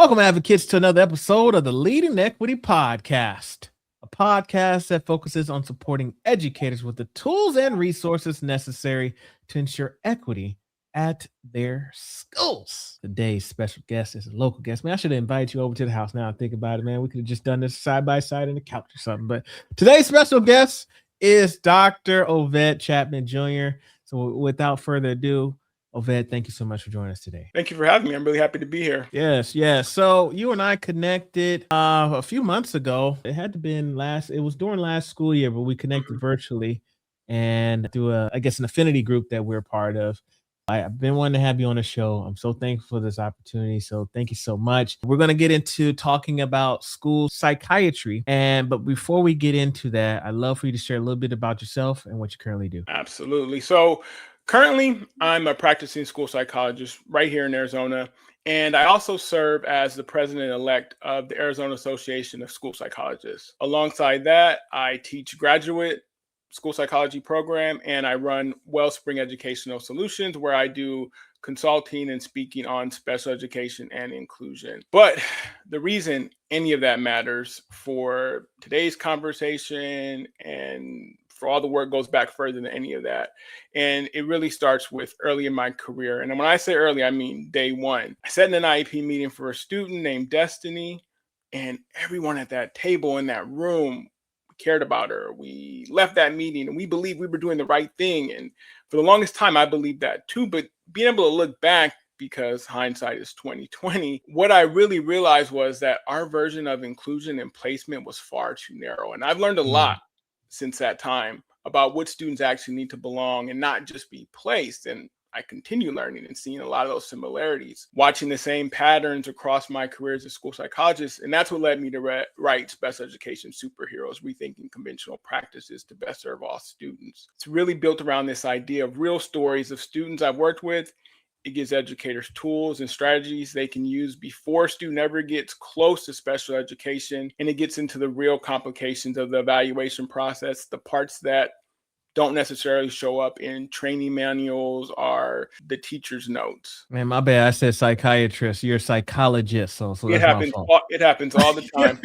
Welcome, advocates, to another episode of the Leading Equity Podcast, a podcast that focuses on supporting educators with the tools and resources necessary to ensure equity at their schools. Today's special guest is a local guest. Man, I should invite you over to the house now. I think about it, man. We could have just done this side by side on the couch or something. But today's special guest is Dr. Ovett Chapman Jr. So without further ado, Ovett, thank you so much for joining us today. Thank you for having me. I'm really happy to be here. Yes. So you and I connected a few months ago. It had to been it was during last school year, but we connected virtually and through an affinity group that we're part of. I've been wanting to have you on the show. I'm so thankful for this opportunity. So thank you so much. We're going to get into talking about school psychiatry. But before we get into that, I'd love for you to share a little bit about yourself and what you currently do. Absolutely. So currently, I'm a practicing school psychologist right here in Arizona. And I also serve as the president-elect of the Arizona Association of School Psychologists. Alongside that, I teach graduate school psychology program, and I run Wellspring Educational Solutions, where I do consulting and speaking on special education and inclusion. But the reason any of that matters for today's conversation and for all the work goes back further than any of that. And it really starts with early in my career. And when I say early, I mean day one. I sat in an IEP meeting for a student named Destiny, and everyone at that table in that room cared about her. We left that meeting and we believed we were doing the right thing. And for the longest time, I believed that too. But being able to look back, because hindsight is 2020, what I really realized was that our version of inclusion and placement was far too narrow. And I've learned a lot since that time about what students actually need to belong and not just be placed. And I continue learning and seeing a lot of those similarities, watching the same patterns across my career as a school psychologist. And that's what led me to write Special Education Superheroes, Rethinking Conventional Practices to Best Serve All Students. It's really built around this idea of real stories of students I've worked with. It gives educators tools and strategies they can use before a student ever gets close to special education. And it gets into the real complications of the evaluation process, the parts that don't necessarily show up in training manuals or the teacher's notes. Man, my bad. I said psychiatrist. You're a psychologist. So it happens. It happens all the time.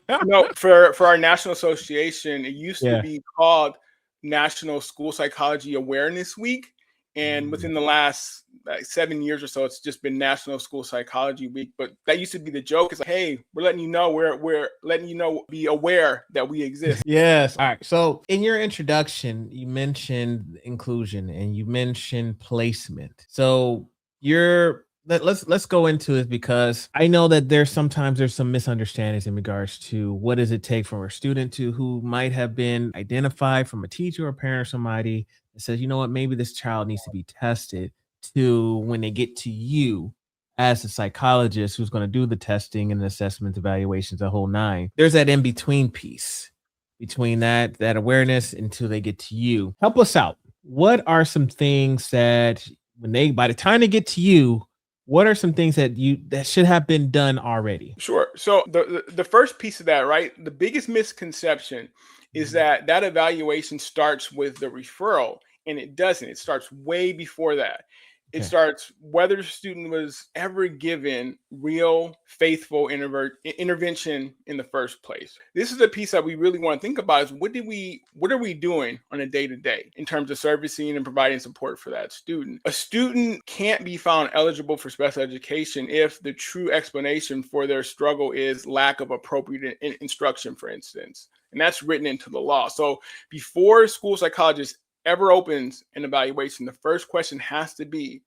But, for our national association, it used to be called National School Psychology Awareness Week. And within the last 7 years or so, it's just been National School Psychology Week. But that used to be the joke. It's like, hey, we're letting you know, we're letting you know, be aware that we exist. Yes. All right. So in your introduction, you mentioned inclusion and you mentioned placement. So let's go into it, because I know that there's some misunderstandings in regards to what does it take for a student who might have been identified from a teacher or a parent or somebody that says, you know what, maybe this child needs to be tested, to when they get to you as a psychologist who's going to do the testing and assessment, evaluations, the whole nine. There's that in-between piece between that awareness until they get to you. Help us out. What are some things that by the time they get to you, what are some things that should have been done already? Sure. So the first piece of that, right? The biggest misconception is that evaluation starts with the referral, and it doesn't. It starts way before that. It starts whether the student was ever given real, faithful intervention in the first place. This is a piece that we really want to think about: is what are we doing on a day-to-day in terms of servicing and providing support for that student? A student can't be found eligible for special education if the true explanation for their struggle is lack of appropriate instruction, for instance. And that's written into the law. So before school psychologists ever opens an evaluation, the first question has to be,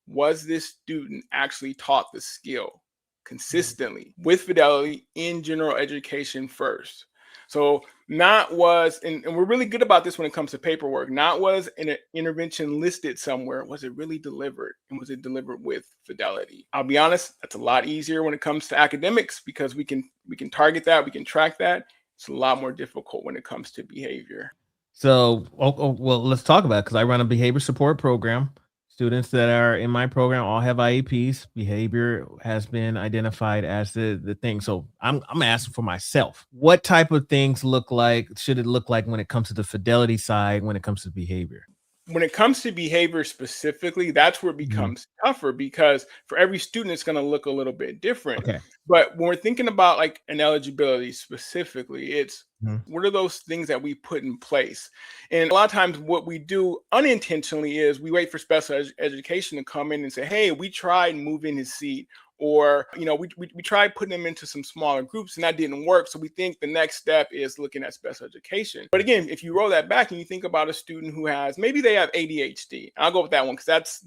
was this student actually taught the skill consistently with fidelity in general education first? So not was, and we're really good about this when it comes to paperwork, not was an intervention listed somewhere, was it really delivered? And was it delivered with fidelity? I'll be honest, that's a lot easier when it comes to academics, because we can target that, we can track that. It's a lot more difficult when it comes to behavior. So, well, let's talk about it, because I run a behavior support program. Students that are in my program all have IEPs. Behavior has been identified as the thing. So I'm asking for myself, what type of things should it look like when it comes to the fidelity side, when it comes to behavior? when it comes to behavior specifically, that's where it becomes tougher, because for every student, it's going to look a little bit different. Okay. But when we're thinking about like an eligibility specifically, it's Mhm. what are those things that we put in place? And a lot of times what we do unintentionally is we wait for special education to come in and say, hey, we tried moving his seat, or we tried putting them into some smaller groups and that didn't work, so we think the next step is looking at special education. But again, if you roll that back and you think about a student who has, maybe they have ADHD, I'll go with that one because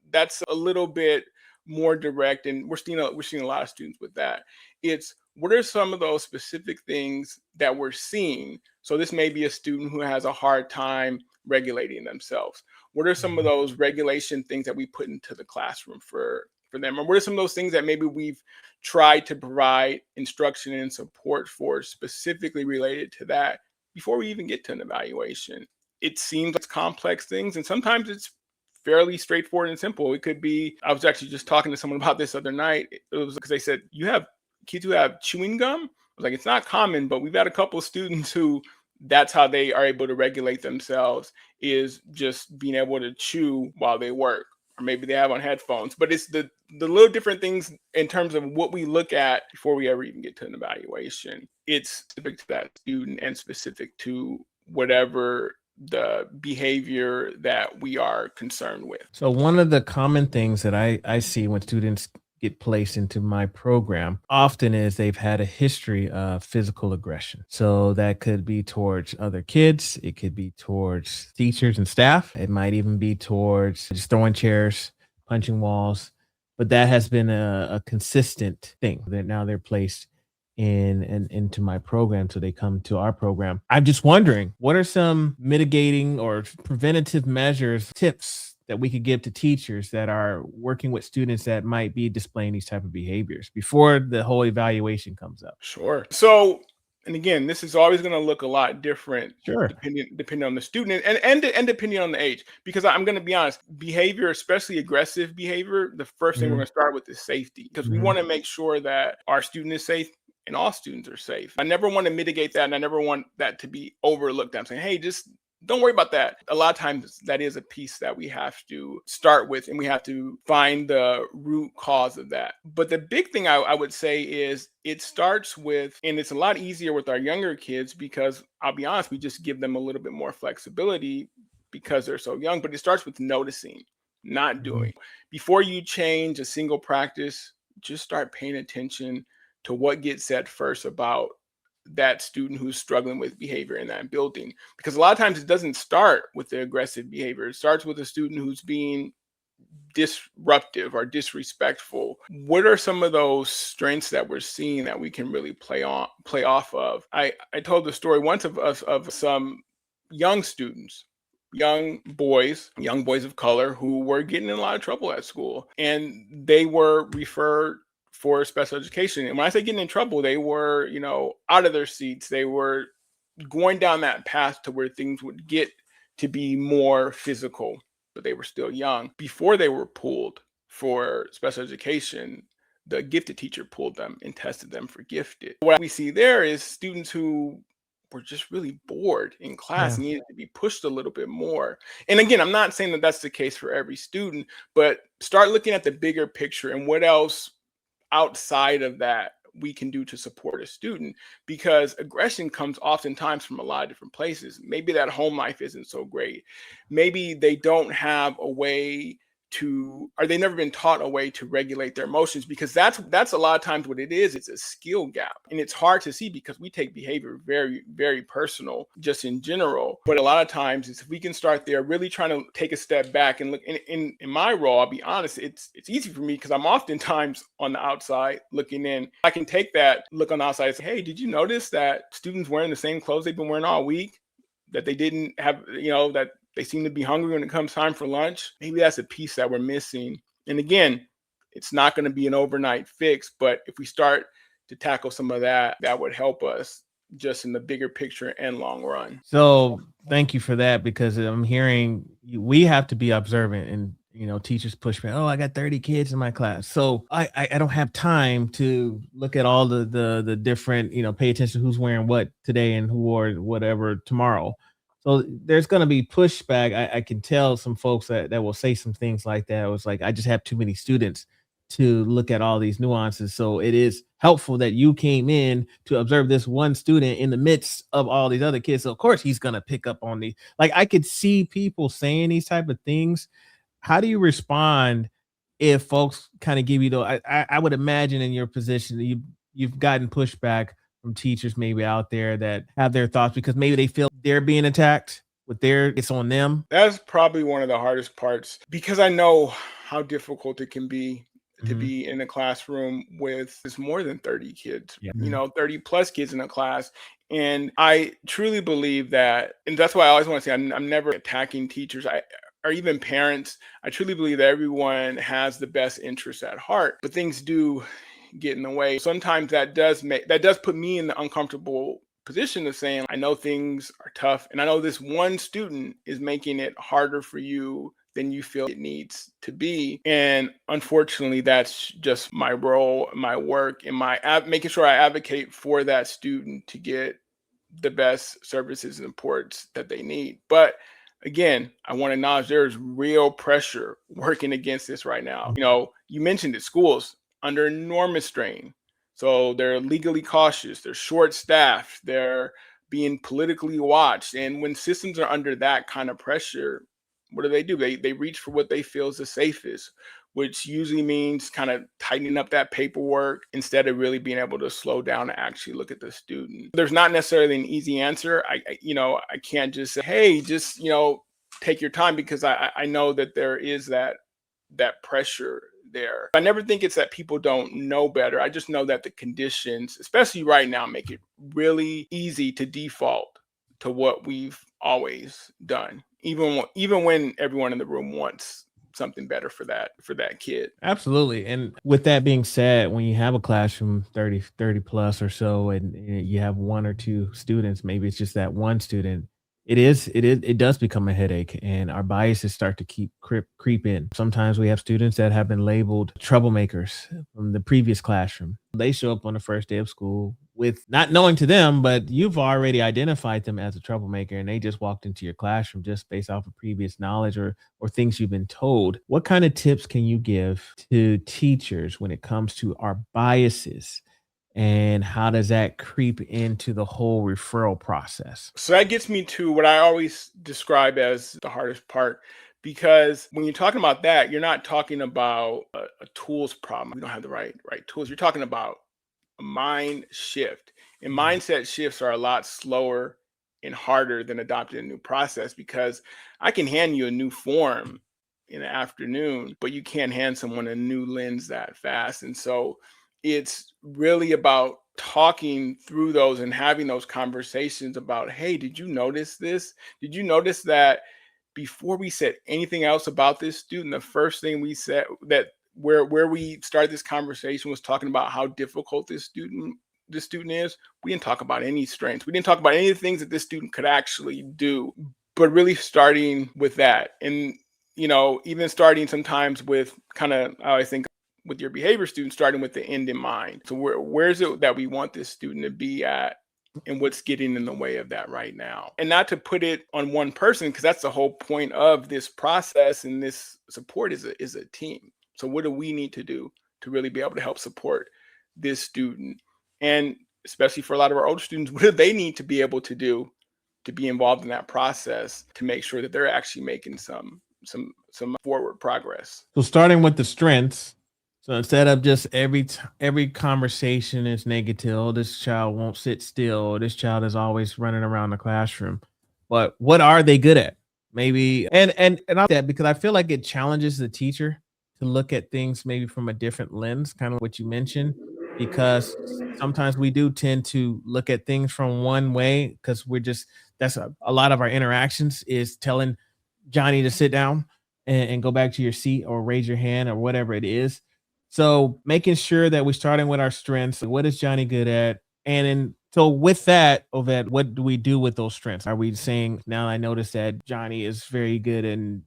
that's a little bit more direct, and we're seeing a lot of students with that. It's what are some of those specific things that we're seeing? So this may be a student who has a hard time regulating themselves. What are some of those regulation things that we put into the classroom for them? Or what are some of those things that maybe we've tried to provide instruction and support for specifically related to that before we even get to an evaluation? It seems like complex things, and sometimes it's fairly straightforward and simple. It could be, I was actually just talking to someone about this other night. It was because they said, you have kids who have chewing gum? I was like, it's not common, but we've had a couple of students who that's how they are able to regulate themselves, is just being able to chew while they work, or maybe they have on headphones. But it's the little different things in terms of what we look at before we ever even get to an evaluation. It's specific to that student and specific to whatever the behavior that we are concerned with. So one of the common things that I see when students get placed into my program often is they've had a history of physical aggression. So that could be towards other kids. It could be towards teachers and staff. It might even be towards just throwing chairs, punching walls. But that has been a consistent thing that now they're placed in and into my program, so they come to our program. I'm just wondering, what are some mitigating or preventative measures, tips that we could give to teachers that are working with students that might be displaying these type of behaviors before the whole evaluation comes up? Sure. So, and again, this is always going to look a lot different Sure. depending on the student and depending on the age. Because I'm going to be honest, behavior, especially aggressive behavior, the first thing we're going to start with is safety, because we want to make sure that our student is safe and all students are safe. I never want to mitigate that, and I never want that to be overlooked. I'm saying, hey, just don't worry about that. A lot of times that is a piece that we have to start with, and we have to find the root cause of that. But the big thing I would say is it starts with, and it's a lot easier with our younger kids because I'll be honest, we just give them a little bit more flexibility because they're so young, but it starts with noticing, not doing. Before you change a single practice, just start paying attention to what gets said first about that student who's struggling with behavior in that building. Because a lot of times it doesn't start with the aggressive behavior. It starts with a student who's being disruptive or disrespectful. What are some of those strengths that we're seeing that we can really play off of? I told the story once of some young students, young boys of color who were getting in a lot of trouble at school, and they were referred for special education. And when I say getting in trouble, they were, out of their seats. They were going down that path to where things would get to be more physical, but they were still young. Before they were pulled for special education, the gifted teacher pulled them and tested them for gifted. What we see there is students who were just really bored in class and needed to be pushed a little bit more. And again, I'm not saying that that's the case for every student, but start looking at the bigger picture and what else outside of that we can do to support a student, because aggression comes oftentimes from a lot of different places. Maybe that home life isn't so great. Maybe they don't have a way to, or they've never been taught a way to regulate their emotions, because that's a lot of times what it is. It's a skill gap, and it's hard to see because we take behavior very, very personal just in general. But a lot of times if we can start there, really trying to take a step back and look in my role, I'll be honest, it's easy for me because I'm oftentimes on the outside looking in. I can take that look on the outside and say, hey, did you notice that students wearing the same clothes they've been wearing all week, that they didn't have, that they seem to be hungry when it comes time for lunch? Maybe that's a piece that we're missing. And again, it's not going to be an overnight fix, but if we start to tackle some of that, that would help us just in the bigger picture and long run. So thank you for that, because I'm hearing we have to be observant, and teachers push me. Oh, I got 30 kids in my class, so I don't have time to look at all the different, pay attention to who's wearing what today and who wore whatever tomorrow. So there's going to be pushback. I can tell some folks that will say some things like that. It was like, I just have too many students to look at all these nuances. So it is helpful that you came in to observe this one student in the midst of all these other kids. So of course he's going to pick up on these. Like, I could see people saying these type of things. How do you respond if folks kind of give you the, I would imagine in your position that you've gotten pushback from teachers maybe out there that have their thoughts because maybe they feel they're being attacked with their, it's on them. That's probably one of the hardest parts because I know how difficult it can be to Mhm. be in a classroom with it's more than 30 kids, Yeah. 30 plus kids in a class. And I truly believe that, and that's why I always want to say I'm never attacking teachers. Or even parents. I truly believe that everyone has the best interests at heart, but things do get in the way. Sometimes that does put me in the uncomfortable position of saying, I know things are tough, and I know this one student is making it harder for you than you feel it needs to be. And unfortunately, that's just my role, my work, and making sure I advocate for that student to get the best services and supports that they need. But again, I want to acknowledge there's real pressure working against this right now. You mentioned it, schools under enormous strain. So they're legally cautious, they're short staffed, they're being politically watched. And when systems are under that kind of pressure, what do? They reach for what they feel is the safest, which usually means kind of tightening up that paperwork instead of really being able to slow down and actually look at the student. There's not necessarily an easy answer. I can't just say, hey, just, take your time, because I know that there is that pressure there. I never think it's that people don't know better. I just know that the conditions, especially right now, make it really easy to default to what we've always done, even when everyone in the room wants something better for that kid. Absolutely. And with that being said, when you have a classroom 30 plus or so, and you have one or two students, maybe it's just that one student, it does become a headache, and our biases start to creep in. Sometimes we have students that have been labeled troublemakers from the previous classroom. They show up on the first day of school with not knowing to them, but you've already identified them as a troublemaker, and they just walked into your classroom just based off of previous knowledge or things you've been told. What kind of tips can you give to teachers when it comes to our biases, and how does that creep into the whole referral process? So that gets me to what I always describe as the hardest part, because when you're talking about that, you're not talking about a tools problem. We don't have the right tools. You're talking about a mind shift. And mindset shifts are a lot slower and harder than adopting a new process, because I can hand you a new form in the afternoon, but you can't hand someone a new lens that fast. And so it's really about talking through those and having those conversations about, hey, did you notice this? Did you notice that before we said anything else about this student, the first thing we said, that where we started this conversation, was talking about how difficult this student is. We didn't talk about any strengths. We didn't talk about any of the things that this student could actually do, but really starting with that. And even starting sometimes with kind of, I think, with your behavior student, starting with the end in mind. So where is it that we want this student to be at, and what's getting in the way of that right now? And not to put it on one person, because that's the whole point of this process, and this support is a team. So what do we need to do to really be able to help support this student? And especially for a lot of our older students, what do they need to be able to do to be involved in that process, to make sure that they're actually making some forward progress? So starting with the strengths. So instead of just every conversation is negative, oh, this child won't sit still, this child is always running around the classroom. But what are they good at? Maybe and I like that, because I feel like it challenges the teacher to look at things maybe from a different lens, kind of what you mentioned, because sometimes we do tend to look at things from one way, because that's a lot of our interactions is telling Johnny to sit down and go back to your seat or raise your hand or whatever it is. So making sure that we're starting with our strengths. What is Johnny good at? And then, so with that, Ovett, what do we do with those strengths? Are we saying, now I noticed that Johnny is very good in,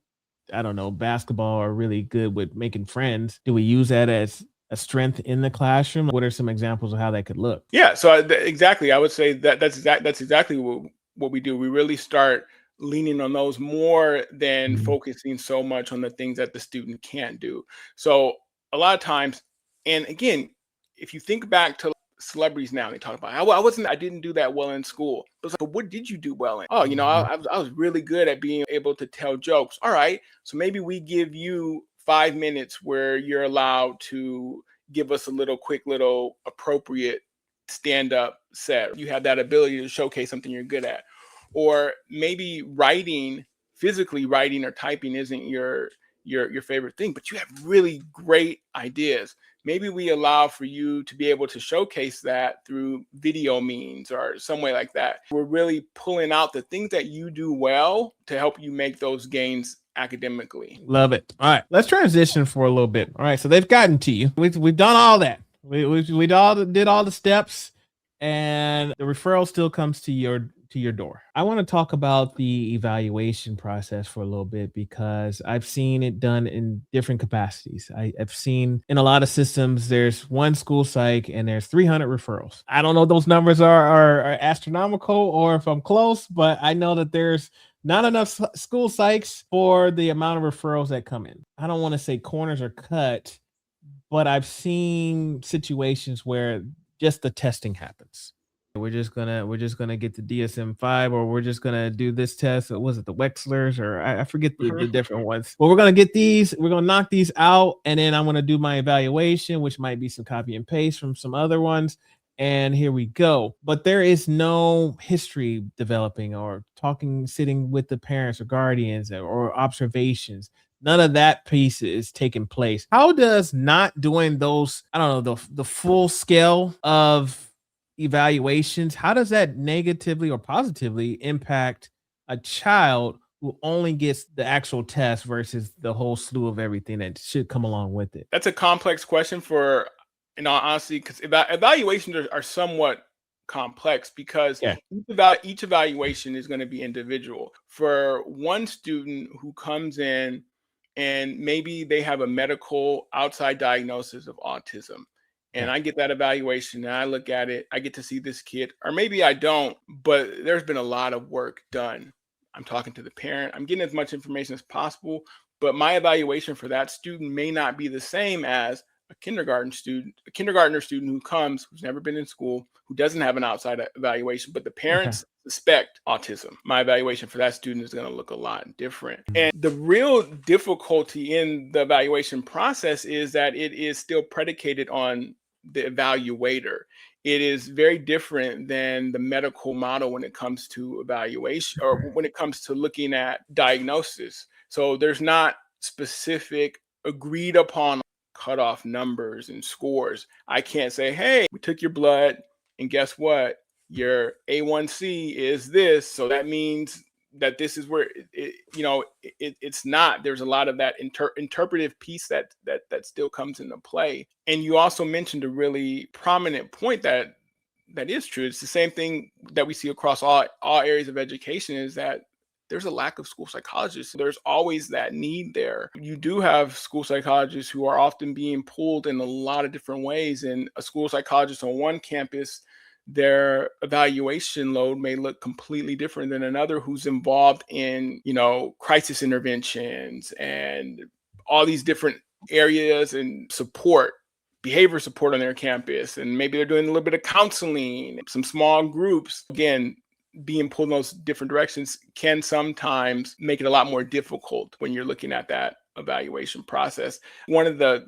I don't know, basketball, or really good with making friends? Do we use that as a strength in the classroom? What are some examples of how that could look? Yeah. So exactly, I would say that's exactly what we do. We really start leaning on those more than Mhm. focusing so much on the things that the student can't do. So a lot of times, and again, if you think back to celebrities now, they talk about, I didn't do that well in school. But, but what did you do well in? Oh, Mhm. I was really good at being able to tell jokes. All right, so maybe we give you 5 minutes where you're allowed to give us a quick little appropriate stand up set. You have that ability to showcase something you're good at. Or maybe physically writing or typing isn't your favorite thing, but you have really great ideas. Maybe we allow for you to be able to showcase that through video means or some way like that. We're really pulling out the things that you do well to help you make those gains academically. Love it. All right, let's transition for a little bit. All right, so they've gotten to you. We've done all that. We all did all the steps, and the referral still comes to your door. I want to talk about the evaluation process for a little bit because I've seen it done in different capacities. I've seen in a lot of systems there's one school psych and there's 300 referrals. I don't know if those numbers are astronomical or if I'm close, but I know that there's not enough school psychs for the amount of referrals that come in. I don't want to say corners are cut, but I've seen situations where just the testing happens. We're just gonna get the DSM-5, or we're just gonna do this test. Or was it the Wexlers, or I forget the Mhm. different ones. Well, we're gonna get these. We're gonna knock these out, and then I'm gonna do my evaluation, which might be some copy and paste from some other ones. And here we go. But there is no history developing or talking, sitting with the parents or guardians or observations. None of that piece is taking place. How does not doing those, I don't know, the full scale of evaluations, how does that negatively or positively impact a child who only gets the actual test versus the whole slew of everything that should come along with it? That's a complex question for, in all honesty, because evaluations are somewhat complex because Yeah. each evaluation is going to be individual. For one student who comes in and maybe they have a medical outside diagnosis of autism, and Okay. I get that evaluation and I look at it, I get to see this kid, or maybe I don't, but there's been a lot of work done. I'm talking to the parent, I'm getting as much information as possible, but my evaluation for that student may not be the same as a kindergartner student who comes, who's never been in school, who doesn't have an outside evaluation, but the Okay. parents suspect autism. My evaluation for that student is going to look a lot different. And the real difficulty in the evaluation process is that it is still predicated on the evaluator. It is very different than the medical model when it comes to evaluation or when it comes to looking at diagnosis. So there's not specific agreed upon cutoff numbers and scores. I can't say, hey, we took your blood and guess what? Your A1C is this. So that means that this is where it's not. There's a lot of that interpretive piece that still comes into play. And you also mentioned a really prominent point that is true. It's the same thing that we see across all areas of education, is that there's a lack of school psychologists. There's always that need there. You do have school psychologists who are often being pulled in a lot of different ways. And a school psychologist on one campus, their evaluation load may look completely different than another who's involved in, crisis interventions and all these different areas and support, behavior support on their campus. And maybe they're doing a little bit of counseling, some small groups. Again, being pulled in those different directions can sometimes make it a lot more difficult when you're looking at that evaluation process. One of the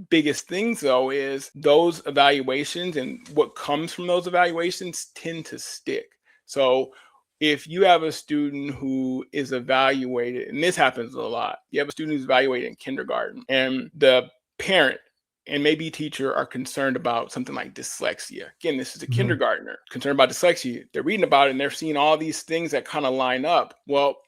biggest things, though, is those evaluations and what comes from those evaluations tend to stick. So if you have a student who is evaluated, and this happens a lot, you have a student who's evaluated in kindergarten, and the parent and maybe teacher are concerned about something like dyslexia. Again, this is a Mhm. kindergartner concerned about dyslexia. They're reading about it and they're seeing all these things that kind of line up. Well,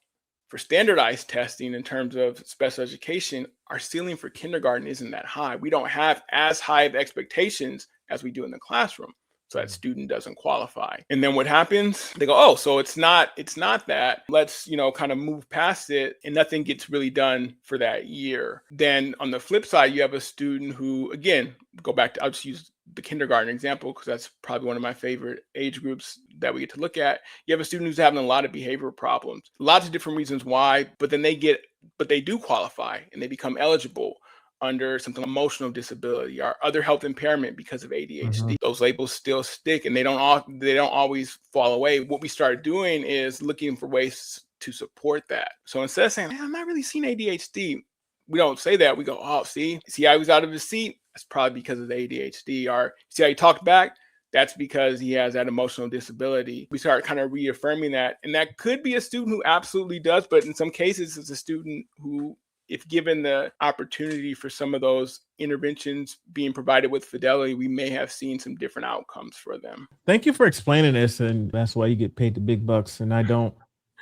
for standardized testing in terms of special education, our ceiling for kindergarten isn't that high. We don't have as high of expectations as we do in the classroom. So that student doesn't qualify. And then what happens? They go, oh, so it's not that. Let's, kind of move past it, and nothing gets really done for that year. Then on the flip side, you have a student who, again, I'll just use the kindergarten example, because that's probably one of my favorite age groups that we get to look at. You have a student who's having a lot of behavioral problems, lots of different reasons why, but they do qualify and they become eligible under something emotional disability or other health impairment because of ADHD. Those labels still stick and they don't always fall away. What we started doing is looking for ways to support that. So instead of saying, "Man, I'm not really seeing ADHD," we don't say that. We go, "Oh, see how he was out of his seat? That's probably because of the ADHD." Or see how he talked back? That's because he has that emotional disability. We start kind of reaffirming that. And that could be a student who absolutely does, but in some cases, it's a student who, if given the opportunity for some of those interventions being provided with Fidelity, we may have seen some different outcomes for them. Thank you for explaining this. And that's why you get paid the big bucks. And I don't,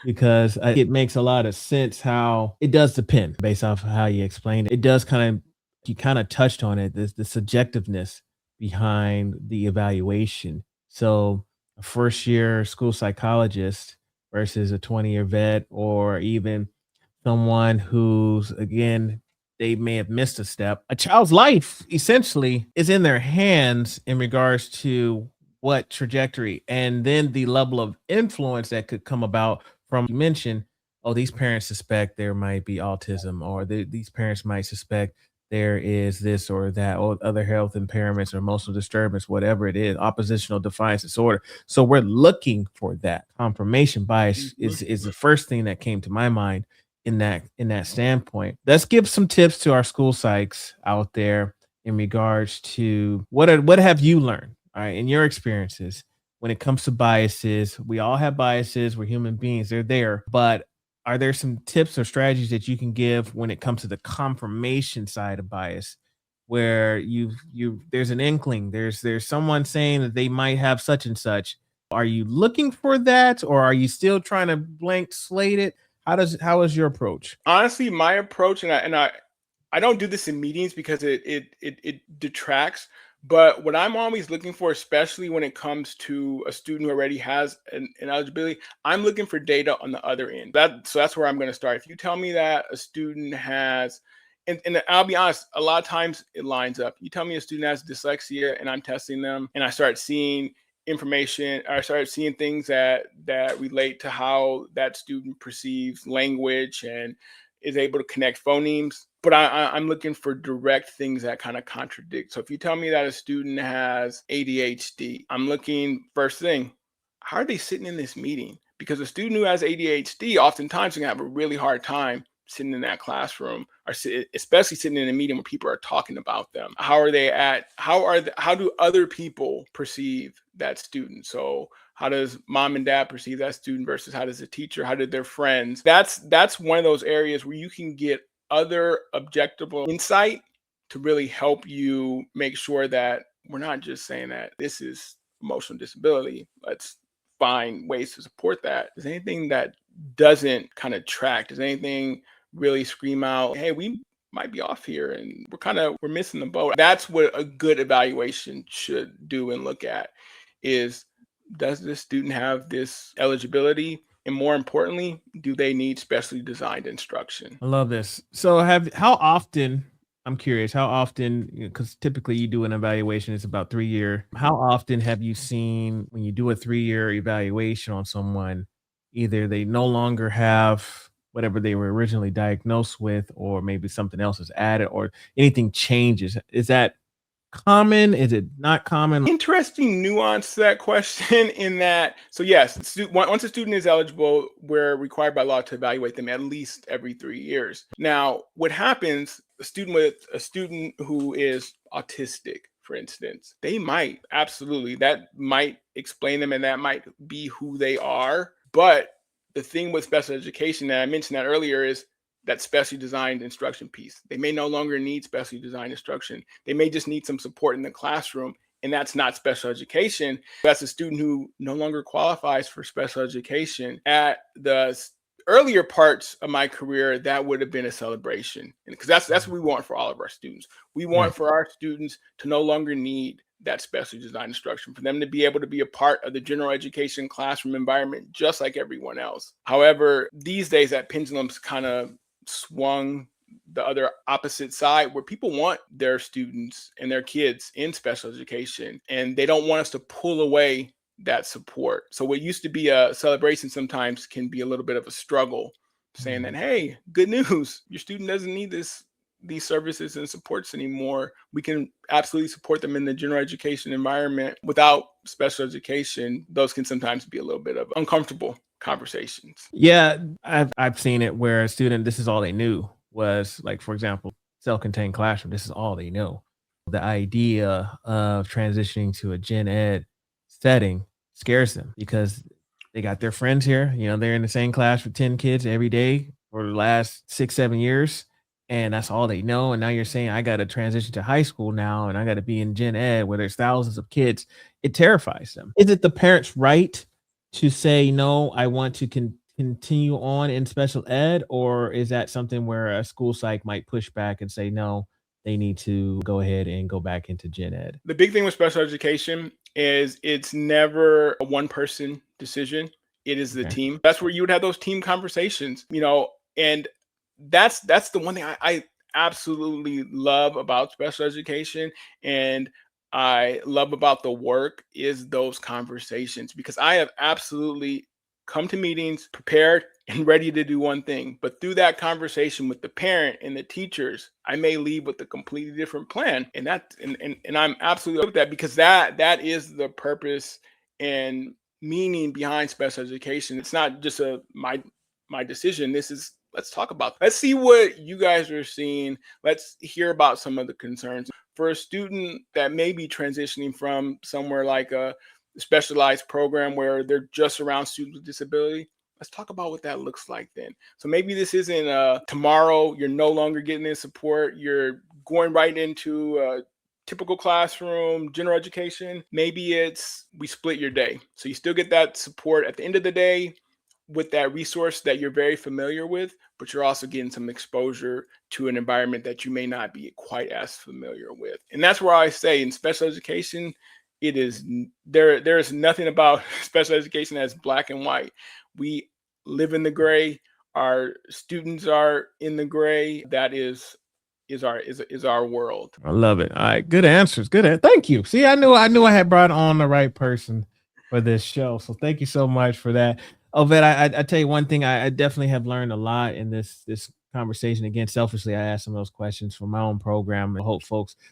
because it makes a lot of sense how it does depend based off of how you explain it. It does you kind of touched on it, the subjectiveness behind the evaluation. So a first year school psychologist versus a 20-year vet, or even someone who's, again, they may have missed a step. A child's life essentially is in their hands in regards to what trajectory, and then the level of influence that could come about from, you mentioned, oh, these parents suspect there might be autism, or these parents might suspect there is this or that, or other health impairments or emotional disturbance, whatever it is, oppositional defiance disorder. So we're looking for that. Confirmation bias is the first thing that came to my mind in that standpoint. Let's give some tips to our school psychs out there in regards to what have you learned, all right, in your experiences when it comes to biases. We all have biases. We're human beings. They're there. But are there some tips or strategies that you can give when it comes to the confirmation side of bias, where there's an inkling, there's someone saying that they might have such and such? Are you looking for that, or are you still trying to blank slate it? How is your approach? Honestly, my approach, and I don't do this in meetings because it detracts. But what I'm always looking for, especially when it comes to a student who already has an eligibility, I'm looking for data on the other end. So that's where I'm going to start. If you tell me that a student has, and I'll be honest, a lot of times it lines up. You tell me a student has dyslexia and I'm testing them and I start seeing information, or I started seeing things that relate to how that student perceives language and is able to connect phonemes. But I'm looking for direct things that kind of contradict. So if you tell me that a student has ADHD, I'm looking, first thing, how are they sitting in this meeting? Because a student who has ADHD oftentimes is going to have a really hard time sitting in that classroom, or especially sitting in a meeting where people are talking about them. How do other people perceive that student? So how does mom and dad perceive that student versus how does the teacher, how did their friends? That's one of those areas where you can get other objective insight to really help you make sure that we're not just saying that this is emotional disability. Let's find ways to support that. Is anything that doesn't kind of track? Does anything really scream out, hey, we might be off here and we're missing the boat? That's what a good evaluation should do and look at is, does this student have this eligibility? And more importantly, do they need specially designed instruction? I love this. So how often, I'm curious, how often, because typically you do an evaluation, it's about 3 year. How often have you seen when you do a 3-year evaluation on someone, either they no longer have whatever they were originally diagnosed with, or maybe something else is added, or anything changes? Is that common? Is it not common? Interesting nuance to that question in that, so yes, once a student is eligible, we're required by law to evaluate them at least every 3 years. Now, what happens, a student who is autistic, for instance, that might explain them and that might be who they are. But the thing with special education that I mentioned that earlier is that specially designed instruction piece. They may no longer need specially designed instruction. They may just need some support in the classroom, and that's not special education. That's a student who no longer qualifies for special education. At the earlier parts of my career, that would have been a celebration, because that's what we want for all of our students. We want for our students to no longer need that specially designed instruction, for them to be able to be a part of the general education classroom environment just like everyone else. However, these days that pendulum's kind of swung the other opposite side where people want their students and their kids in special education, and they don't want us to pull away that support. So what used to be a celebration sometimes can be a little bit of a struggle, saying that, hey, good news, your student doesn't need these services and supports anymore. We can absolutely support them in the general education environment. Without special education, those can sometimes be a little bit of uncomfortable conversations. Yeah, I've seen it where a student, this is all they knew was, like, for example, self-contained classroom. This is all they know. The idea of transitioning to a gen ed setting scares them because they got their friends here. They're in the same class with 10 kids every day for the last 6-7 years. And that's all they know. And now you're saying I got to transition to high school now and I got to be in gen ed where there's thousands of kids. It terrifies them. Is it the parents' right to say, no, I want to continue on in special ed? Or is that something where a school psych might push back and say, no, they need to go ahead and go back into gen ed? The big thing with special education is it's never a one person decision. It is the team. That's where you would have those team conversations, and that's the one thing I absolutely love about special education, and I love about the work is those conversations, because I have absolutely come to meetings prepared and ready to do one thing, but through that conversation with the parent and the teachers, I may leave with a completely different plan. And I'm absolutely with that, because that is the purpose and meaning behind special education. It's not just my decision. This is, let's talk about, let's see what you guys are seeing. Let's hear about some of the concerns. For a student that may be transitioning from somewhere like a specialized program where they're just around students with disability, let's talk about what that looks like then. So maybe this isn't tomorrow you're no longer getting this support, you're going right into a typical classroom, general education. Maybe it's we split your day. So you still get that support at the end of the day with that resource that you're very familiar with, but you're also getting some exposure to an environment that you may not be quite as familiar with. And that's where I say in special education, it is there is nothing about special education as black and white. We live in the gray. Our students are in the gray. That is our world. I love it. All right, good answers. Thank you. See, I knew I had brought on the right person for this show. So thank you so much for that. Ovett, I tell you one thing, I definitely have learned a lot in this conversation. Again, selfishly, I asked some of those questions for my own program. I hope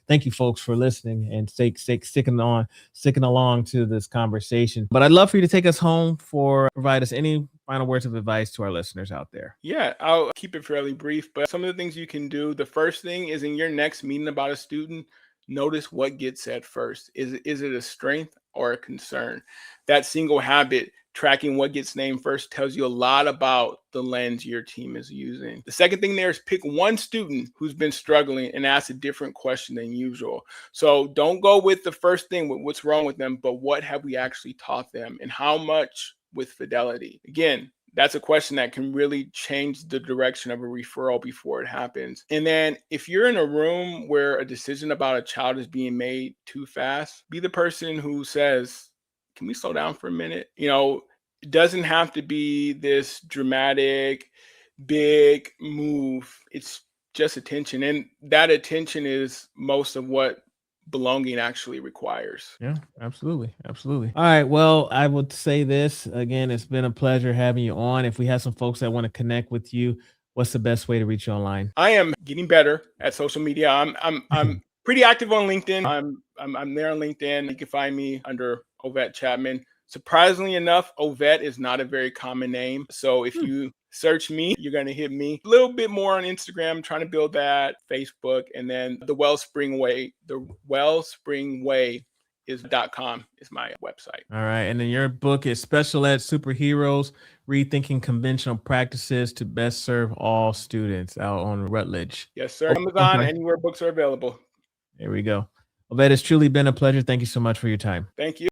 thank you folks for listening and sticking along to this conversation. But I'd love for you to take us home, provide us any final words of advice to our listeners out there. Yeah, I'll keep it fairly brief, but some of the things you can do. The first thing is, in your next meeting about a student, notice what gets said first. Is it a strength or a concern? That single habit, tracking what gets named first, tells you a lot about the lens your team is using. The second thing there is pick one student who's been struggling and ask a different question than usual. So don't go with the first thing, with what's wrong with them, but what have we actually taught them, and how much with fidelity? Again, that's a question that can really change the direction of a referral before it happens. And then if you're in a room where a decision about a child is being made too fast, be the person who says, can we slow down for a minute? It doesn't have to be this dramatic, big move. It's just attention. And that attention is most of what belonging actually requires. Yeah, absolutely. All right. Well, I would say this again, it's been a pleasure having you on. If we have some folks that want to connect with you, what's the best way to reach you online? I am getting better at social media. I'm pretty active on LinkedIn. I'm there on LinkedIn. You can find me under Ovett Chapman. Surprisingly enough, Ovett is not a very common name. So if you search me, you're going to hit me. A little bit more on Instagram, trying to build that, Facebook, and then the Wellspring Way .com is my website. All right. And then your book is Special Ed Superheroes, Rethinking Conventional Practices to Best Serve All Students, out on Routledge. Yes, sir. Amazon, anywhere books are available. There we go. Ovett, it's truly been a pleasure. Thank you so much for your time. Thank you.